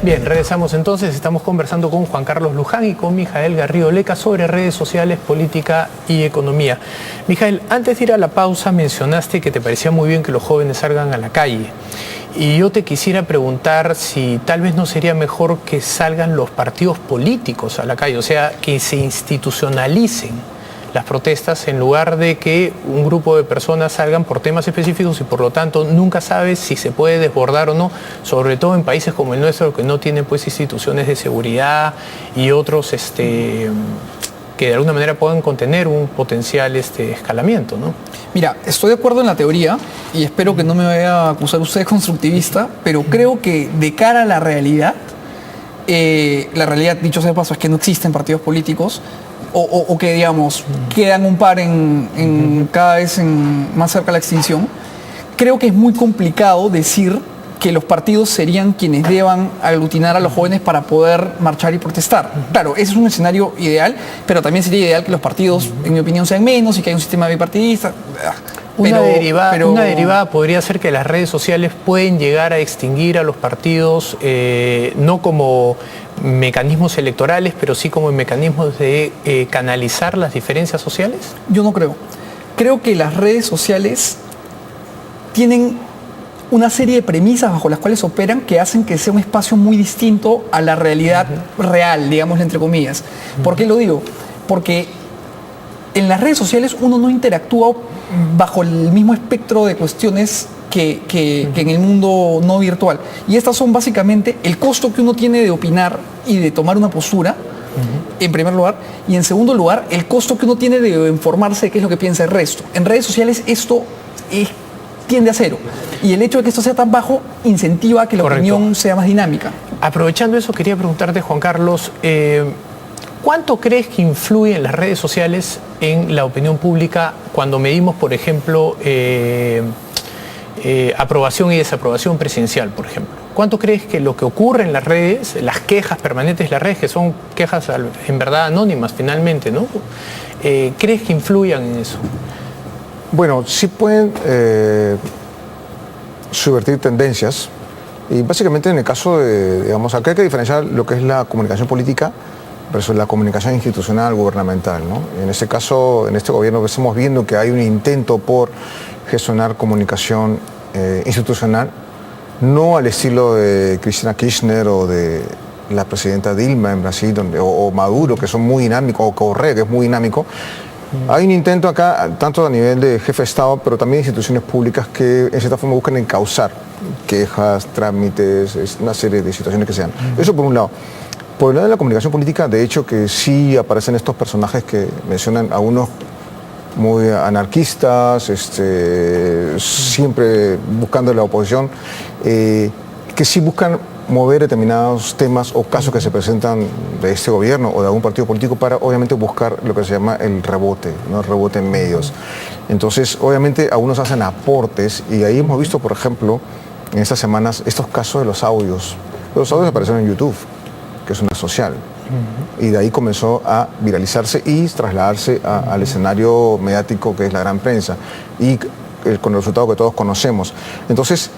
Bien, regresamos entonces. Estamos conversando con Juan Carlos Luján y con Mijael Garrido Leca sobre redes sociales, política y economía. Mijael, antes de ir a la pausa mencionaste que te parecía muy bien que los jóvenes salgan a la calle. Y yo te quisiera preguntar si tal vez no sería mejor que salgan los partidos políticos a la calle, o sea, que se institucionalicen las protestas en lugar de que un grupo de personas salgan por temas específicos y por lo tanto nunca sabes si se puede desbordar o no, sobre todo en países como el nuestro que no tienen pues instituciones de seguridad y otros que de alguna manera puedan contener un potencial escalamiento, ¿no? Mira, estoy de acuerdo en la teoría y espero que no me vaya a acusar usted de constructivista, pero creo que de cara a la realidad, dicho sea de paso, es que no existen partidos políticos o que, digamos, quedan un par cada vez más cerca de la extinción. Creo que es muy complicado decir que los partidos serían quienes deban aglutinar a los jóvenes para poder marchar y protestar. Claro, ese es un escenario ideal, pero también sería ideal que los partidos, en mi opinión, sean menos y que haya un sistema bipartidista. Una derivada podría ser que las redes sociales pueden llegar a extinguir a los partidos, no como mecanismos electorales, pero sí como mecanismos de canalizar las diferencias sociales. Yo no creo. Creo que las redes sociales tienen una serie de premisas bajo las cuales operan que hacen que sea un espacio muy distinto a la realidad real, digámosle entre comillas. ¿Por qué lo digo? Porque en las redes sociales uno no interactúa bajo el mismo espectro de cuestiones que en el mundo no virtual. Y estas son básicamente el costo que uno tiene de opinar y de tomar una postura, en primer lugar, y en segundo lugar, el costo que uno tiene de informarse de qué es lo que piensa el resto. En redes sociales esto tiende a cero. Y el hecho de que esto sea tan bajo incentiva a que la opinión sea más dinámica. Aprovechando eso, quería preguntarte, Juan Carlos, ¿cuánto crees que influyen las redes sociales en la opinión pública cuando medimos, por ejemplo, aprobación y desaprobación presidencial, por ejemplo? ¿Cuánto crees que lo que ocurre en las redes, las quejas permanentes de las redes, que son quejas en verdad anónimas finalmente, ¿no? ¿Crees que influyan en eso? Bueno, sí pueden subvertir tendencias y básicamente en el caso de, digamos, acá hay que diferenciar lo que es la comunicación política versus la comunicación institucional gubernamental, ¿no? En este caso, en este gobierno estamos viendo que hay un intento por gestionar comunicación institucional, no al estilo de Cristina Kirchner o de la presidenta Dilma en Brasil, o Maduro, que son muy dinámicos, o Correa, que es muy dinámico. Hay un intento acá, tanto a nivel de jefe de Estado, pero también de instituciones públicas que en cierta forma buscan encauzar quejas, trámites, una serie de situaciones que sean. Eso por un lado. Por el lado de la comunicación política, de hecho que sí aparecen estos personajes que mencionan a unos muy anarquistas, siempre buscando la oposición, que sí buscan mover determinados temas o casos que se presentan de este gobierno o de algún partido político para obviamente buscar lo que se llama el rebote, ¿no? El rebote en medios. Entonces, obviamente, algunos hacen aportes y ahí hemos visto, por ejemplo, en estas semanas, estos casos de los audios. Los audios aparecieron en YouTube, que es una social. Y de ahí comenzó a viralizarse y trasladarse al escenario mediático que es la gran prensa y con el resultado que todos conocemos. Entonces,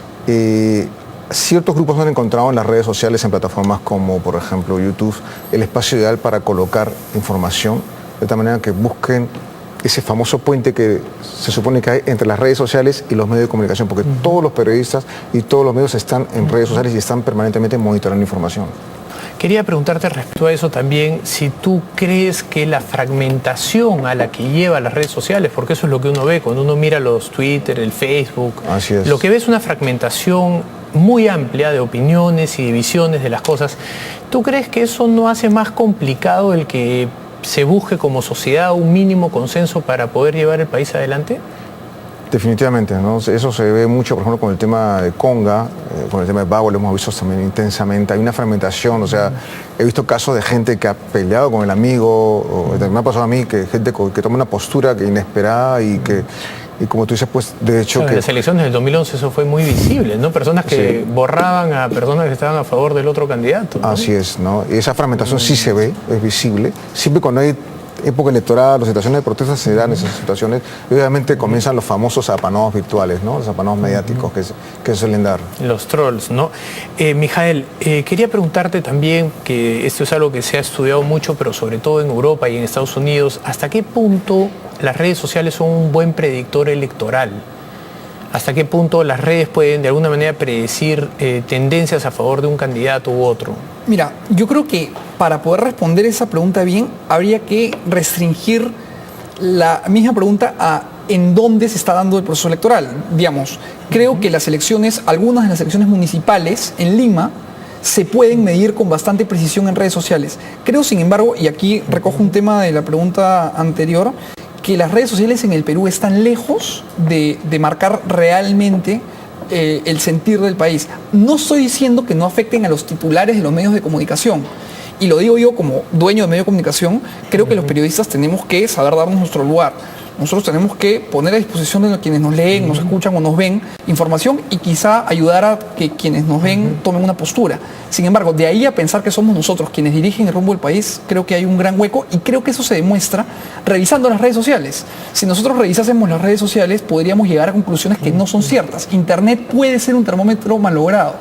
ciertos grupos han encontrado en las redes sociales, en plataformas como por ejemplo YouTube, el espacio ideal para colocar información de tal manera que busquen ese famoso puente que se supone que hay entre las redes sociales y los medios de comunicación, porque todos los periodistas y todos los medios están en redes sociales y están permanentemente monitoreando información. Quería preguntarte respecto a eso también, si tú crees que la fragmentación a la que lleva las redes sociales, porque eso es lo que uno ve cuando uno mira los Twitter, el Facebook, así es, lo que ve es una fragmentación muy amplia de opiniones y de visiones de las cosas. ¿Tú crees que eso no hace más complicado el que se busque como sociedad un mínimo consenso para poder llevar el país adelante? Definitivamente, ¿no? Eso se ve mucho, por ejemplo, con el tema de Conga, con el tema de Bagua, lo hemos visto también intensamente. Hay una fragmentación, o sea, he visto casos de gente que ha peleado con el amigo, me ha pasado a mí, que gente que toma una postura que inesperada y que, y como tú dices, pues, de hecho... En las elecciones del 2011 eso fue muy visible, ¿no? Personas que borraban a personas que estaban a favor del otro candidato, ¿no? Así es, ¿no? Y esa fragmentación sí se ve, es visible, siempre cuando hay época electoral o situaciones de protesta se dan esas situaciones. Y obviamente comienzan los famosos zapanados virtuales, ¿no? Los zapanados mediáticos que se suelen dar. Los trolls, ¿no? Mijael, quería preguntarte también, que esto es algo que se ha estudiado mucho, pero sobre todo en Europa y en Estados Unidos, ¿hasta qué punto las redes sociales son un buen predictor electoral? ¿Hasta qué punto las redes pueden de alguna manera predecir tendencias a favor de un candidato u otro? Mira, yo creo que para poder responder esa pregunta bien, habría que restringir la misma pregunta a en dónde se está dando el proceso electoral. Digamos, creo que las elecciones, algunas de las elecciones municipales en Lima, se pueden medir con bastante precisión en redes sociales. Creo, sin embargo, y aquí recojo un tema de la pregunta anterior, que las redes sociales en el Perú están lejos de marcar realmente el sentir del país. No estoy diciendo que no afecten a los titulares de los medios de comunicación. Y lo digo yo como dueño de medio de comunicación, creo que los periodistas tenemos que saber darnos nuestro lugar. Nosotros tenemos que poner a disposición de quienes nos leen, nos escuchan o nos ven información y quizá ayudar a que quienes nos ven tomen una postura. Sin embargo, de ahí a pensar que somos nosotros quienes dirigen el rumbo del país, creo que hay un gran hueco y creo que eso se demuestra revisando las redes sociales. Si nosotros revisásemos las redes sociales, podríamos llegar a conclusiones que no son ciertas. Internet puede ser un termómetro malogrado.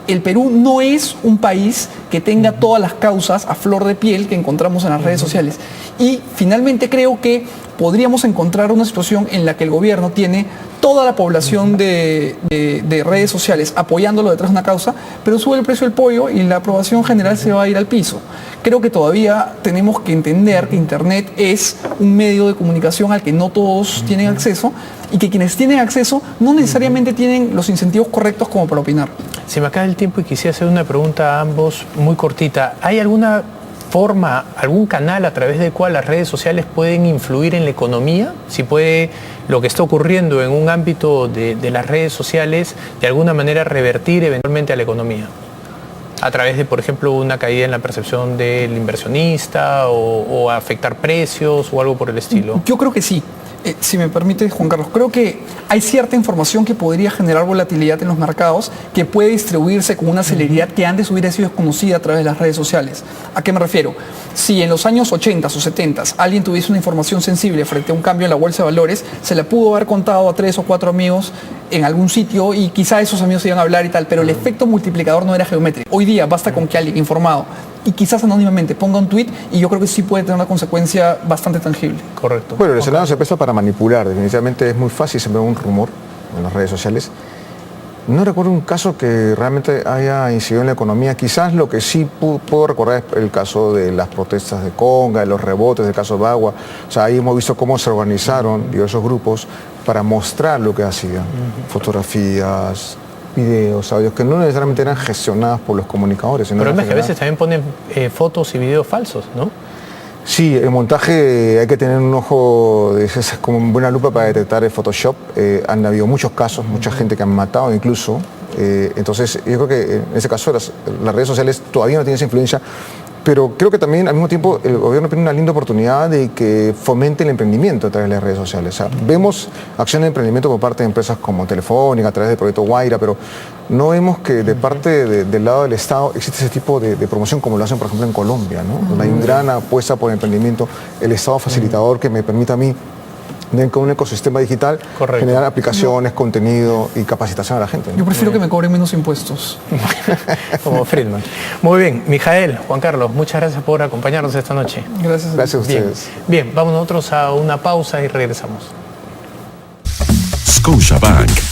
El Perú no es un país que tenga todas las causas a flor de piel que encontramos en las redes sociales. Y finalmente creo que podríamos encontrar una situación en la que el gobierno tiene toda la población de redes sociales apoyándolo detrás de una causa, pero sube el precio del pollo y la aprobación general se va a ir al piso. Creo que todavía tenemos que entender que Internet es un medio de comunicación al que no todos tienen acceso y que quienes tienen acceso no necesariamente tienen los incentivos correctos como para opinar. Se me acaba el tiempo y quisiera hacer una pregunta a ambos muy cortita. ¿Hay alguna forma, algún canal a través del cual las redes sociales pueden influir en la economía? Si puede lo que está ocurriendo en un ámbito de las redes sociales de alguna manera revertir eventualmente a la economía. A través de, por ejemplo, una caída en la percepción del inversionista o afectar precios o algo por el estilo. Yo creo que sí. Si me permite, Juan Carlos, creo que hay cierta información que podría generar volatilidad en los mercados que puede distribuirse con una celeridad que antes hubiera sido desconocida a través de las redes sociales. ¿A qué me refiero? Si en los años 80 o 70 alguien tuviese una información sensible frente a un cambio en la bolsa de valores, se la pudo haber contado a 3 o 4 amigos en algún sitio y quizá esos amigos iban a hablar y tal, pero el efecto multiplicador no era geométrico. Hoy día basta con que alguien informado y quizás anónimamente ponga un tweet y yo creo que sí puede tener una consecuencia bastante tangible. Correcto. Bueno, el escenario se presta para manipular. Definitivamente es muy fácil sembrar un rumor en las redes sociales. No recuerdo un caso que realmente haya incidido en la economía. Quizás lo que sí puedo recordar es el caso de las protestas de Conga, de los rebotes, del caso Bagua. O sea, ahí hemos visto cómo se organizaron diversos grupos para mostrar lo que hacían. Fotografías, videos, audios, que no necesariamente eran gestionadas por los comunicadores. Pero es que a veces también ponen fotos y videos falsos, ¿no? Sí, el montaje hay que tener un ojo, como buena lupa para detectar el Photoshop. Han habido muchos casos, mucha gente que han matado incluso. Entonces, yo creo que en ese caso las redes sociales todavía no tienen esa influencia, pero creo que también al mismo tiempo el gobierno tiene una linda oportunidad de que fomente el emprendimiento a través de las redes sociales. O sea, vemos acciones de emprendimiento por parte de empresas como Telefónica, a través del proyecto Guaira, pero no vemos que de parte del lado del Estado existe ese tipo de promoción como lo hacen, por ejemplo, en Colombia, ¿no? Donde hay una gran apuesta por el emprendimiento, el Estado facilitador que me permite a mí, con un ecosistema digital, correcto, generar aplicaciones, contenido y capacitación a la gente, ¿no? Yo prefiero que me cobren menos impuestos. Como Friedman. Muy bien, Mijael, Juan Carlos, muchas gracias por acompañarnos esta noche. Gracias. Gracias a ustedes. Bien, vamos nosotros a una pausa y regresamos. Scotiabank.